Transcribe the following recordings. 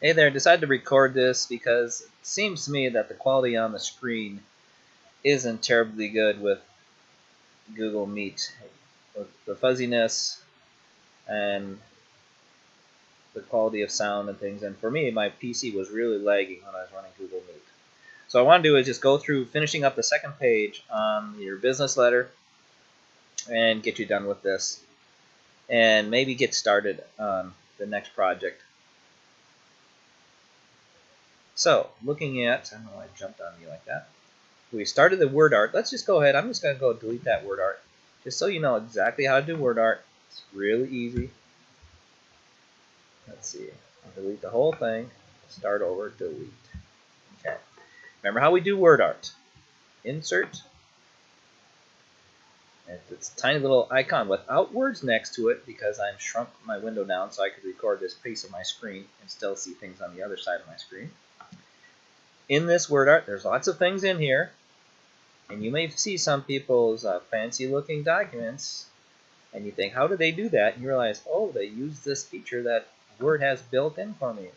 Hey there, decided to record this because it seems to me that the quality on the screen isn't terribly good with Google Meet. With the fuzziness and the quality of sound and things, and for me, my PC was really lagging when I was running Google Meet. So what I want to do is just go through finishing up the second page on your business letter and get you done with this, and maybe get started on the next project. So, looking at, I don't know why I jumped on you like that. We started the word art. Let's just go ahead. I'm just going to go delete that word art. Just so you know exactly how to do word art. It's really easy. Let's see. I'll delete the whole thing. Start over, delete. Okay. Remember how we do word art. Insert. And it's a tiny little icon without words next to it because I've shrunk my window down so I could record this piece of my screen and still see things on the other side of my screen. In this word art, there's lots of things in here. And you may see some people's fancy looking documents and you think, how do they do that? And you realize, oh, they use this feature that Word has built in for me.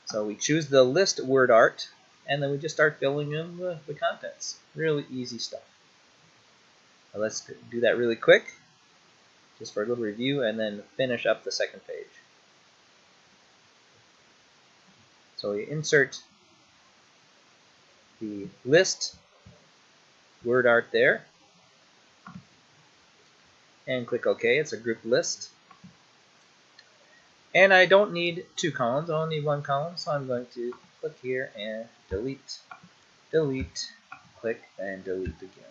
So we choose the list word art and then we just start filling in the contents. Really easy stuff. Now let's do that really quick, just for a little review, and then finish up the second page. So we insert the list word art there and click OK. It's a group list. And I don't need two columns, I only need one column, so I'm going to click here and delete, delete, click, and delete again.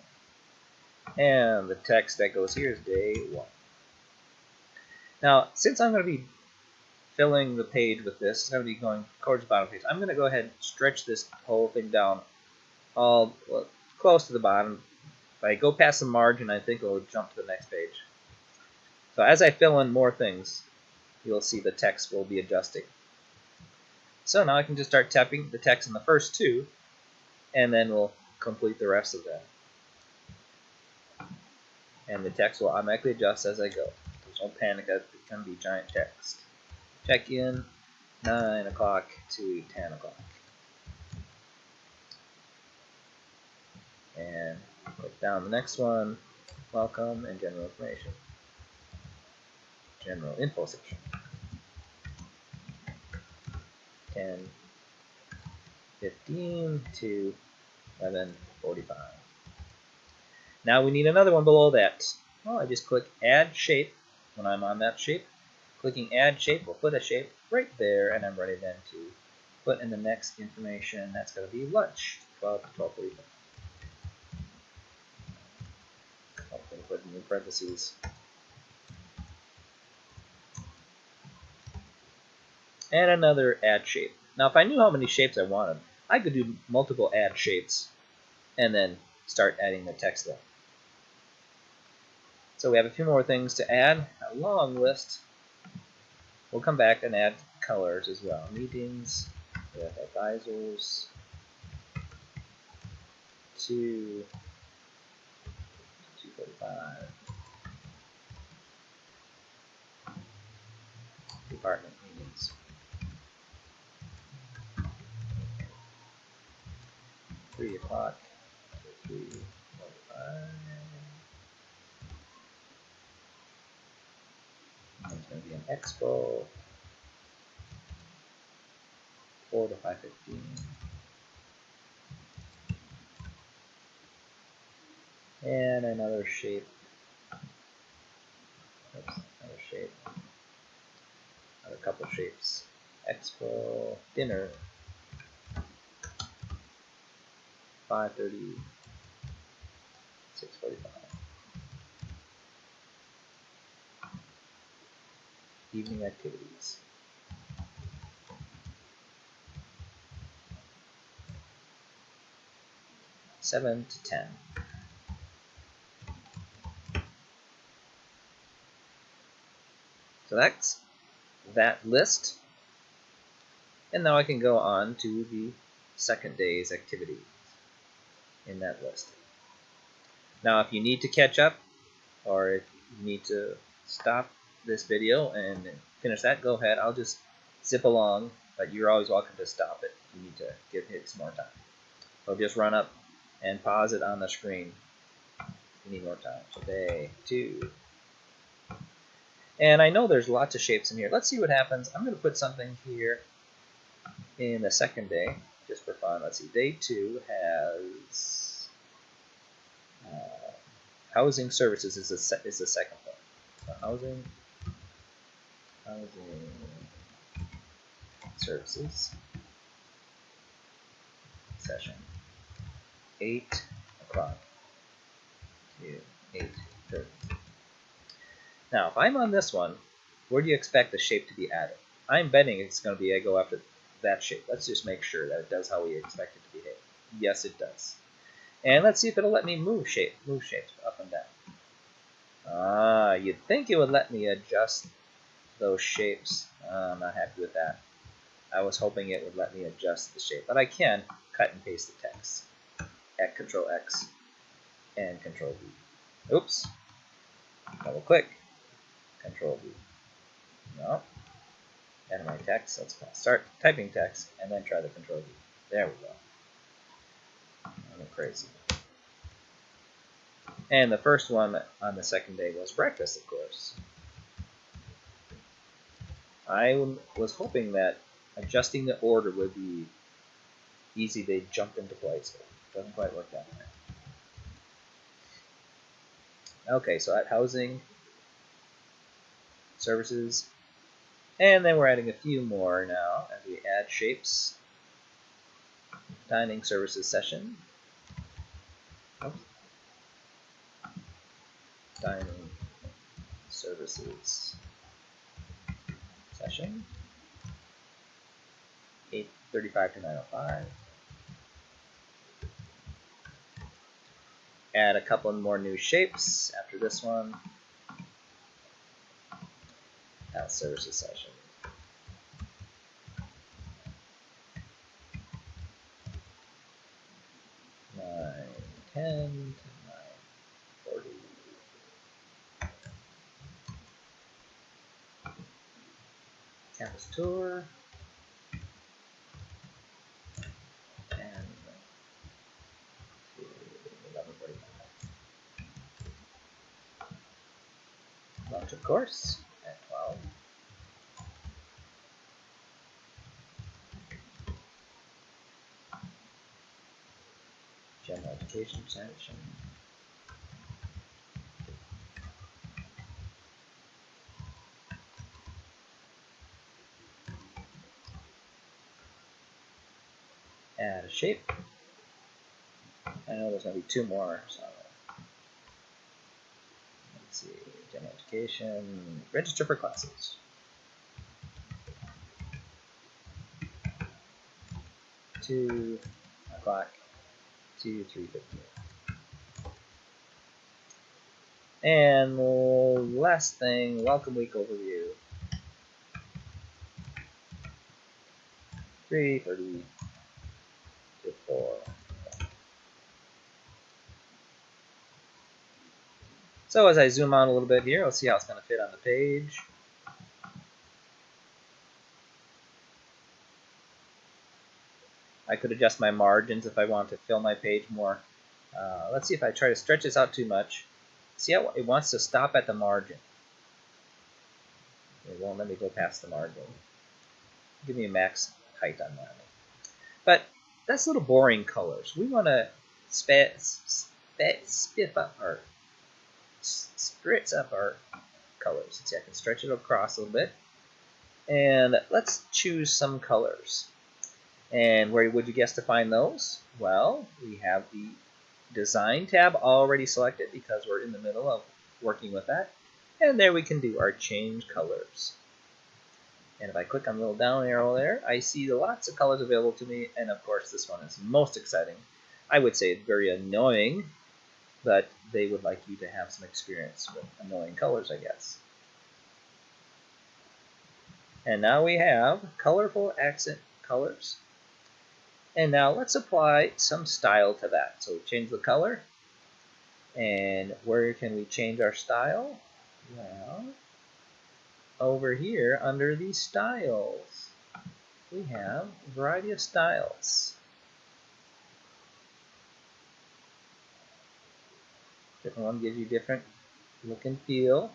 And the text that goes here is day 1. Now, since I'm going to be filling the page with this, it's going to be going towards the bottom page. I'm going to go ahead and stretch this whole thing down all close to the bottom. If I go past the margin, I think it'll jump to the next page. So as I fill in more things, you'll see the text will be adjusting. So now I can just start typing the text in the first two, and then we'll complete the rest of that. And the text will automatically adjust as I go. There's no panic that it's going to be giant text. Check in 9 o'clock to 10 o'clock. And click down the next one, welcome and general information. General info section. 10:15 to 11:45. Now we need another one below that. Well, I just click add shape when I'm on that shape. Clicking add shape will put a shape right there, and I'm ready then to put in the next information. That's going to be lunch, 12 to 12:45. I'm going to put in parentheses. And another add shape. Now if I knew how many shapes I wanted, I could do multiple add shapes and then start adding the text there. So we have a few more things to add, a long list. We'll come back and add colors as well. Meetings, we have advisors, 2:45. Department meetings. 3 o'clock to 3:45. There's going to be an expo, 4 to 5:15. And another shape. Oops, another shape. Another couple shapes. Expo, dinner, 5:30, 6:45. Evening activities. 7 to 10. So that's that list. And now I can go on to the second day's activities in that list. Now if you need to catch up, or if you need to stop this video and finish that, go ahead. I'll just zip along, but you're always welcome to stop it if you need to give it some more time. So just run up and pause it on the screen if you need more time. So day 2. And I know there's lots of shapes in here. Let's see what happens. I'm going to put something here in the second day, just for fun. Let's see. Day 2 has housing services is the second one. So housing services session 8 o'clock to 8:30. Now, if I'm on this one, where do you expect the shape to be added? I'm betting it's going to be I go after that shape. Let's just make sure that it does how we expect it to behave. Yes, it does. And let's see if it'll let me move shapes up and down. You'd think it would let me adjust those shapes. I'm not happy with that. I was hoping it would let me adjust the shape, but I can cut and paste the text at Control X and Control V. Oops. Double click. Control V. No. Enter my text. Let's start typing text and then try the Control V. There we go. I'm crazy. And the first one on the second day was breakfast, of course. I was hoping that adjusting the order would be easy. They'd jump into place, but it doesn't quite work that way. Okay, so at housing, services, and then we're adding a few more now as we add shapes. Dining services session. Oops. Dining services session 8:35 to 9:05. Add a couple more new shapes after this one. At services session 9:10 to 9:40. Campus tour. And 11:45. Launch of course at 12. General education session. Add a shape. I know there's going to be 2 more, so let's see. General education. Register for classes. 2 o'clock to 3:50. And last thing, welcome week overview. 3:30 to 4. So as I zoom out a little bit here, let's see how it's going to fit on the page. I could adjust my margins if I want to fill my page more. Let's see if I try to stretch this out too much. See how it wants to stop at the margin. It won't let me go past the margin. Give me a max height on that. But that's a little boring colors. We want to spritz up our colors. See, I can stretch it across a little bit. And let's choose some colors. And where would you guess to find those? Well, we have the Design tab already selected because we're in the middle of working with that. And there we can do our change colors. And if I click on the little down arrow there, I see lots of colors available to me. And of course, this one is most exciting. I would say it's very annoying, but they would like you to have some experience with annoying colors, I guess. And now we have colorful accent colors. And now let's apply some style to that. So change the color. And where can we change our style? Well, over here under the styles. we have a variety of styles. Different one gives you different look and feel.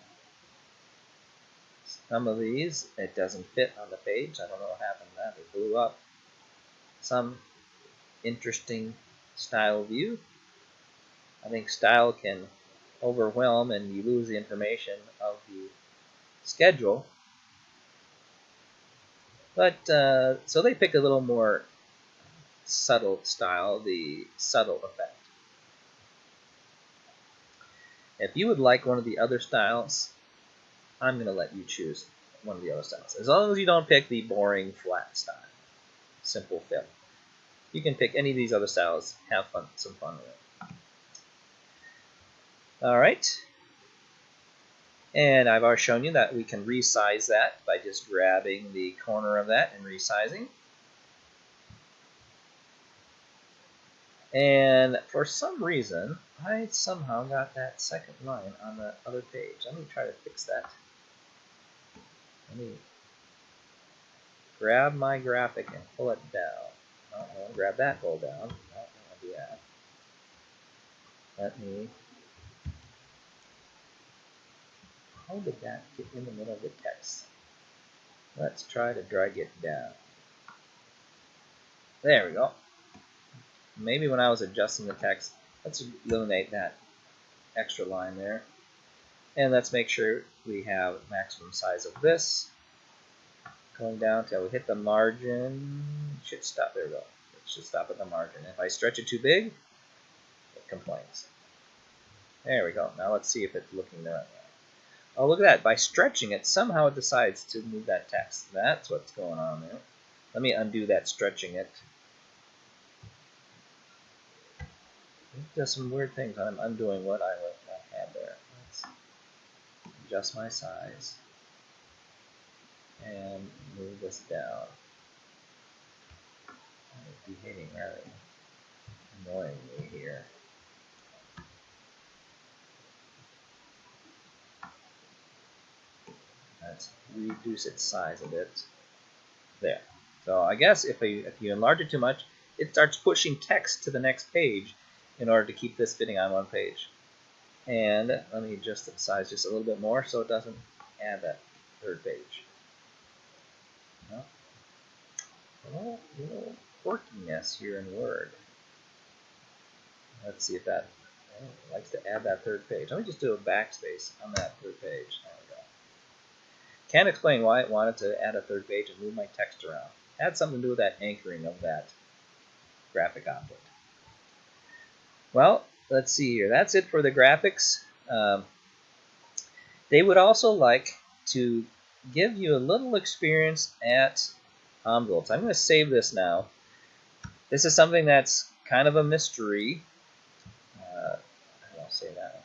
Some of these, it doesn't fit on the page. I don't know what happened to that. It blew up. Some interesting style view. I think style can overwhelm and you lose the information of the schedule. But so they pick a little more subtle style, the subtle effect. If you would like one of the other styles, I'm going to let you choose one of the other styles. As long as you don't pick the boring flat style, simple fill. You can pick any of these other styles, have fun, some fun with it. Alright, and I've already shown you that we can resize that by just grabbing the corner of that and resizing. And for some reason, I somehow got that second line on the other page. Let me try to fix that. Let me grab my graphic and pull it down. Oh, no, grab that, pull down. Oh, I'll do that. Let me. How did that get in the middle of the text? Let's try to drag it down. There we go. Maybe when I was adjusting the text, let's eliminate that extra line there. And let's make sure we have maximum size of this. Going down till we hit the margin. It should stop. There we go. It should stop at the margin. If I stretch it too big, it complains. There we go. Now let's see if it's looking the right way. Oh, look at that. By stretching it, somehow it decides to move that text. That's what's going on there. Let me undo that stretching it. It does some weird things when I'm undoing what I had there. Let's adjust my size and move this down. It's behaving rather annoyingly here. Let's reduce its size a bit. There. So I guess if you enlarge it too much, it starts pushing text to the next page in order to keep this fitting on one page. And let me adjust the size just a little bit more so it doesn't add that third page. No. A little quirkiness here in Word. Let's see if that likes to add that third page. Let me just do a backspace on that third page. There we go. Can't explain why it wanted to add a third page and move my text around. It had something to do with that anchoring of that graphic object. Well, let's see here. That's it for the graphics. They would also like to give you a little experience at envelopes. I'm going to save this now. This is something that's kind of a mystery. I'll say that.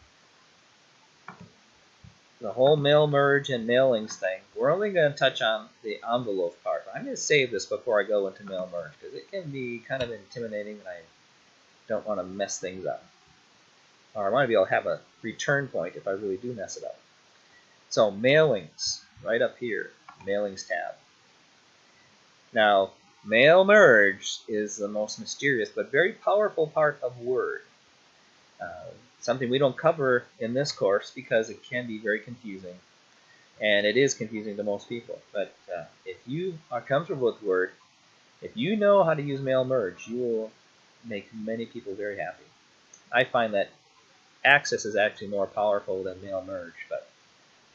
The whole mail merge and mailings thing. We're only going to touch on the envelope part. I'm going to save this before I go into mail merge because it can be kind of intimidating and I don't want to mess things up. Or I want to be able to have a return point if I really do mess it up. So mailings, right up here, mailings tab. Now, mail merge is the most mysterious but very powerful part of Word. Something we don't cover in this course because it can be very confusing. And it is confusing to most people. But if you are comfortable with Word, if you know how to use mail merge, you will make many people very happy. I find that Access is actually more powerful than mail merge, but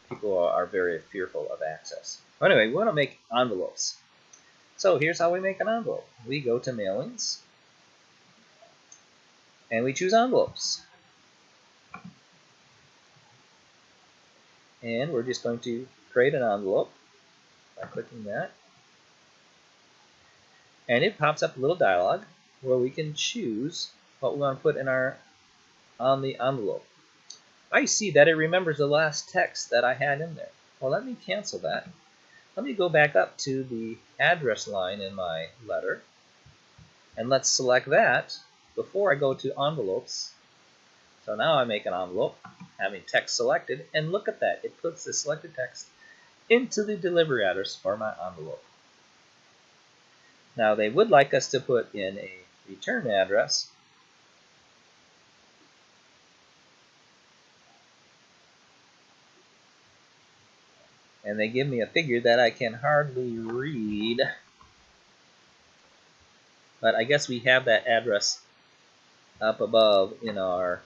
people are very fearful of Access. Anyway, we want to make envelopes. So here's how we make an envelope. We go to Mailings, and we choose Envelopes. And we're just going to create an envelope by clicking that. And it pops up a little dialog where we can choose what we want to put in on the envelope. I see that it remembers the last text that I had in there. Well, let me cancel that. Let me go back up to the address line in my letter. And let's select that before I go to envelopes. So now I make an envelope, having text selected, and look at that. It puts the selected text into the delivery address for my envelope. Now they would like us to put in a return address. And they give me a figure that I can hardly read. But I guess we have that address up above in our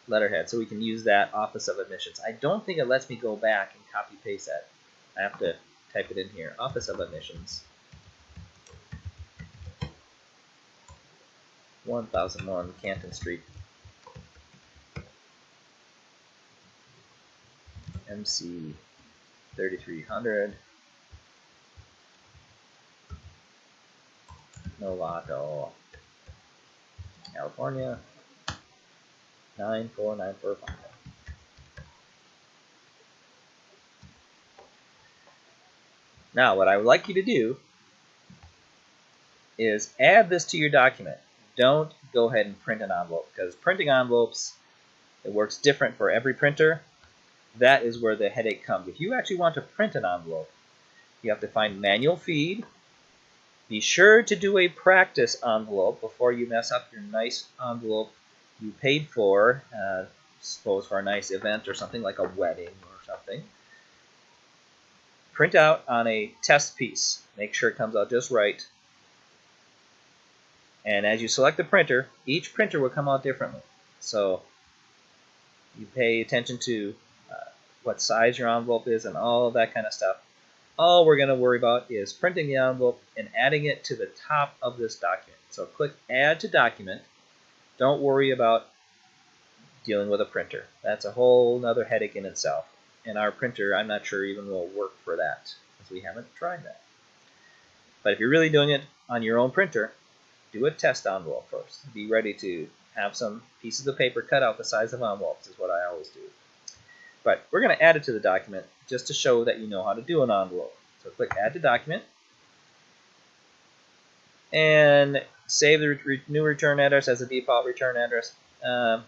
letterhead, so we can use that Office of Admissions. I don't think it lets me go back and copy paste that. I have to type it in here. Office of Admissions. 1001 Canton Street. MC 3300. Novato, California 94945. Now, what I would like you to do is add this to your document. Don't go ahead and print an envelope, because printing envelopes, it works different for every printer. That is where the headache comes. If you actually want to print an envelope, you have to find manual feed. Be sure to do a practice envelope before you mess up your nice envelope you paid for, suppose for a nice event or something like a wedding or something. Print out on a test piece. Make sure it comes out just right. And as you select the printer, each printer will come out differently. So you pay attention to what size your envelope is and all of that kind of stuff. All we're going to worry about is printing the envelope and adding it to the top of this document. So click Add to Document. Don't worry about dealing with a printer. That's a whole other headache in itself. And our printer, I'm not sure even will work for that, because we haven't tried that. But if you're really doing it on your own printer, do a test envelope first. Be ready to have some pieces of paper cut out the size of envelopes, is what I always do. But we're going to add it to the document just to show that you know how to do an envelope. So click Add to Document. And save the new return address as a default return address. I'm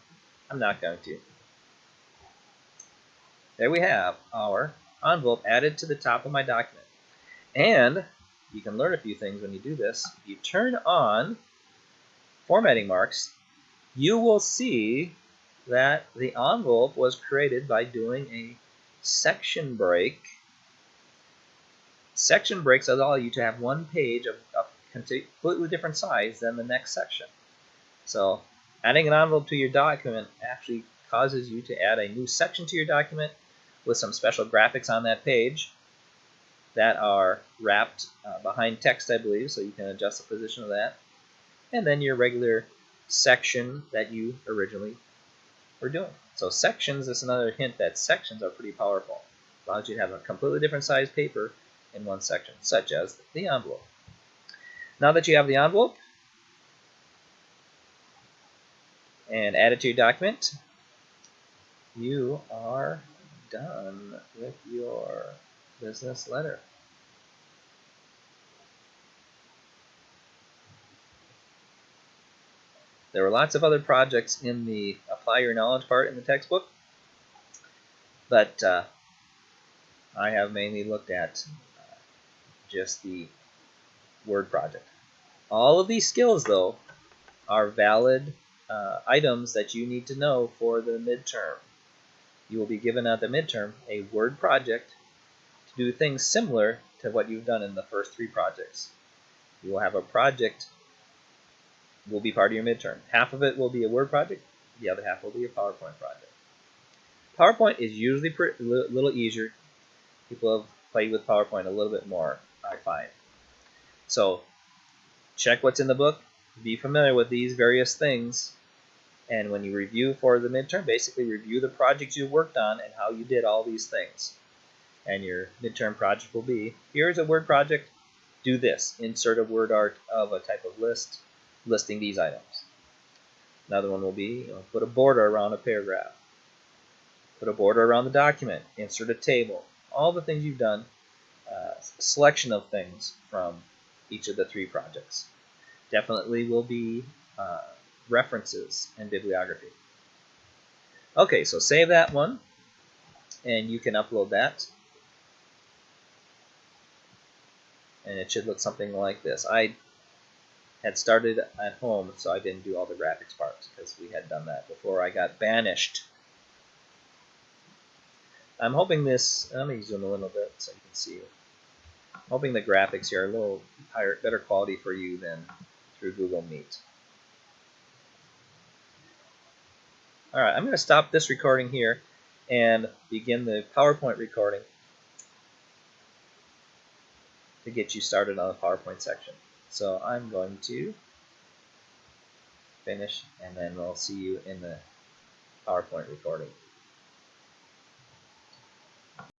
not going to. There we have our envelope added to the top of my document. And you can learn a few things when you do this. If you turn on formatting marks, you will see that the envelope was created by doing a section break. Section breaks allow you to have one page of completely different size than the next section. So adding an envelope to your document actually causes you to add a new section to your document with some special graphics on that page that are wrapped behind text, I believe, so you can adjust the position of that. And then your regular section that you originally were doing. So sections is another hint that sections are pretty powerful. It allows you to have a completely different size paper in one section, such as the envelope. Now that you have the envelope and add it to your document, you are done with your business letter. There were lots of other projects in the Apply Your Knowledge part in the textbook, but I have mainly looked at just the Word project. All of these skills, though, are valid items that you need to know for the midterm. You will be given at the midterm a Word project to do things similar to what you've done in the first 3 projects. You will have a project will be part of your midterm. Half of it will be a Word project, the other half will be a PowerPoint project. PowerPoint is usually a little easier. People have played with PowerPoint a little bit more, I find. So check what's in the book, be familiar with these various things, and when you review for the midterm, basically review the projects you worked on and how you did all these things. And your midterm project will be, here's a Word project, do this. Insert a word art of a type of list, listing these items. Another one will be, put a border around a paragraph. Put a border around the document. Insert a table. All the things you've done, selection of things from each of the 3 projects. Definitely will be references and bibliography. Okay, so save that one, and you can upload that. and it should look something like this. I had started at home, so I didn't do all the graphics parts because we had done that before I got banished. I'm hoping this, let me zoom a little bit so you can see. I'm hoping the graphics here are a little higher, better quality for you than through Google Meet. Alright, I'm going to stop this recording here and begin the PowerPoint recording to get you started on the PowerPoint section. So I'm going to finish, and then we'll see you in the PowerPoint recording.